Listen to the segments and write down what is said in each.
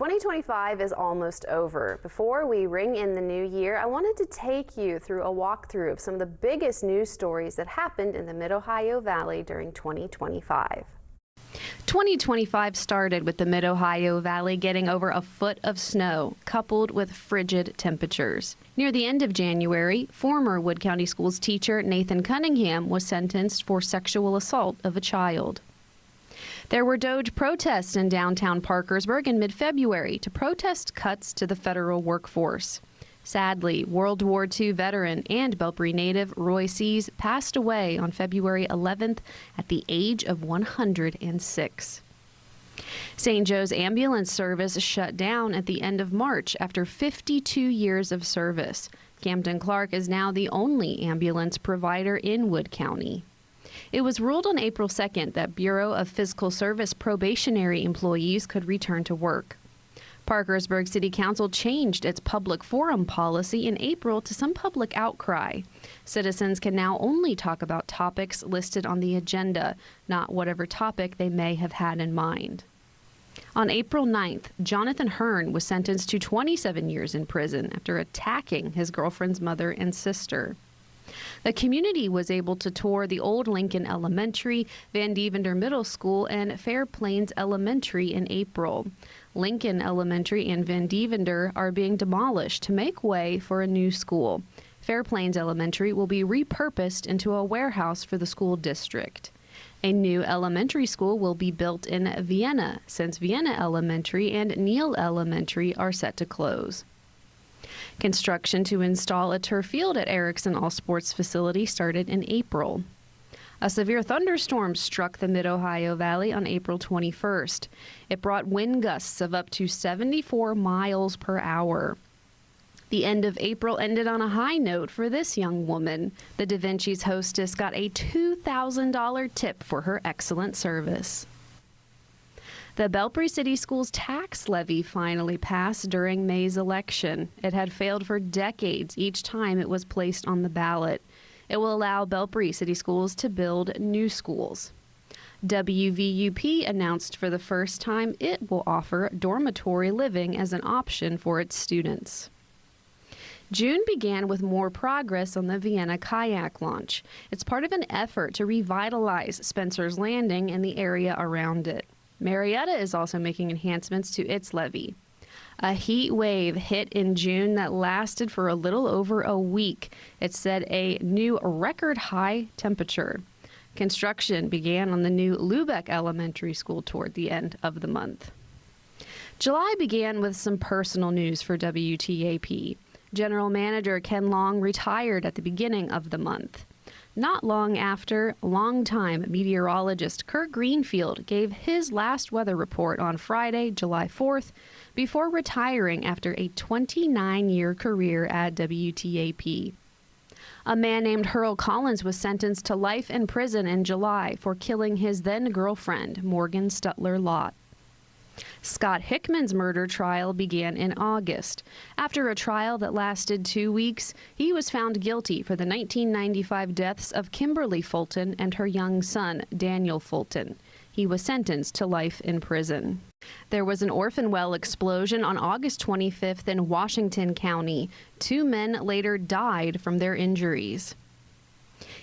2025 is almost over. Before we ring in the new year, I wanted to take you through a walkthrough of some of the biggest news stories that happened in the Mid-Ohio Valley during 2025. 2025 started with the Mid-Ohio Valley getting over a foot of snow, coupled with frigid temperatures. Near the end of January, former Wood County Schools teacher Nathan Cunningham was sentenced for sexual assault of a child. There were Doge protests in downtown Parkersburg in mid-February to protest cuts to the federal workforce. Sadly, World War II veteran and Belpre native Roy Sees passed away on February 11th at the age of 106. St. Joe's ambulance service shut down at the end of March after 52 years of service. Camden Clark is now the only ambulance provider in Wood County. It was ruled on April 2nd that Bureau of Physical Service probationary employees could return to work. Parkersburg City Council changed its public forum policy in April to some public outcry. Citizens can now only talk about topics listed on the agenda, not whatever topic they may have had in mind. On April 9th, Jonathan Hearn was sentenced to 27 years in prison after attacking his girlfriend's mother and sister. The community was able to tour the old Lincoln Elementary, Van Divender Middle School, and Fair Plains Elementary in April. Lincoln Elementary and Van Divender are being demolished to make way for a new school. Fair Plains Elementary will be repurposed into a warehouse for the school district. A new elementary school will be built in Vienna, since Vienna Elementary and Neal Elementary are set to close. Construction to install a turf field at Erickson All Sports facility started in April. A severe thunderstorm struck the Mid-Ohio Valley on April 21st. It brought wind gusts of up to 74 miles per hour. The end of April ended on a high note for this young woman. The Da Vinci's hostess got a $2,000 tip for her excellent service. The Belpre City Schools tax levy finally passed during May's election. It had failed for decades each time it was placed on the ballot. It will allow Belpre City Schools to build new schools. WVUP announced for the first time it will offer dormitory living as an option for its students. June began with more progress on the Vienna kayak launch. It's part of an effort to revitalize Spencer's Landing and the area around it. Marietta is also making enhancements to its levee. A heat wave hit in June that lasted for a little over a week. It set a new record high temperature. Construction began on the new Lubeck Elementary School toward the end of the month. July began with some personal news for WTAP. General Manager Ken Long retired at the beginning of the month. Not long after, longtime meteorologist Kurt Greenfield gave his last weather report on Friday, July 4th, before retiring after a 29-year career at WTAP. A man named Hurl Collins was sentenced to life in prison in July for killing his then-girlfriend, Morgan Stutler Lott. Scott Hickman's murder trial began in August. After a trial that lasted 2 weeks, he was found guilty for the 1995 deaths of Kimberly Fulton and her young son, Daniel Fulton. He was sentenced to life in prison. There was an orphan well explosion on August 25th in Washington County. 2 men later died from their injuries.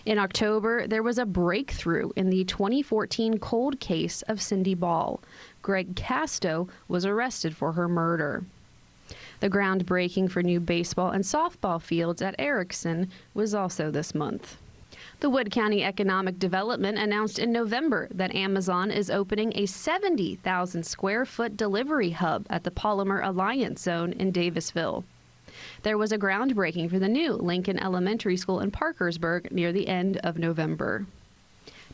In October, there was a breakthrough in the 2014 cold case of Cindy Ball. Greg Casto was arrested for her murder. The groundbreaking for new baseball and softball fields at Erickson was also this month. The Wood County Economic Development announced in November that Amazon is opening a 70,000 square foot delivery hub at the Polymer Alliance Zone in Davisville. There was a groundbreaking for the new Lincoln Elementary School in Parkersburg near the end of November.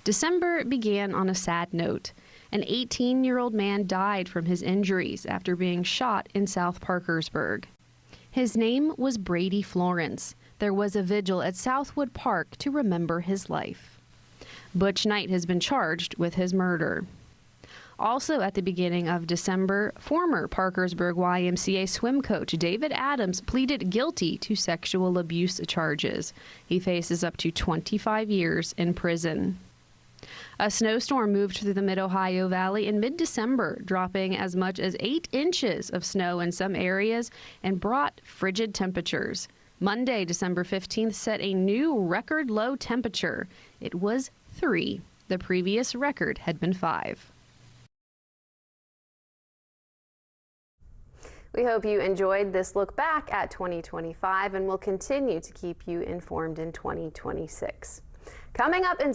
December began on a sad note. An 18-year-old man died from his injuries after being shot in South Parkersburg. His name was Brady Florence. There was a vigil at Southwood Park to remember his life. Butch Knight has been charged with his murder. Also at the beginning of December, former Parkersburg YMCA swim coach David Adams pleaded guilty to sexual abuse charges. He faces up to 25 years in prison. A snowstorm moved through the Mid-Ohio Valley in mid-December, dropping as much as 8 inches of snow in some areas and brought frigid temperatures. Monday, December 15th, set a new record low temperature. It was 3. The previous record had been 5. We hope you enjoyed this look back at 2025, and we'll continue to keep you informed in 2026. Coming up in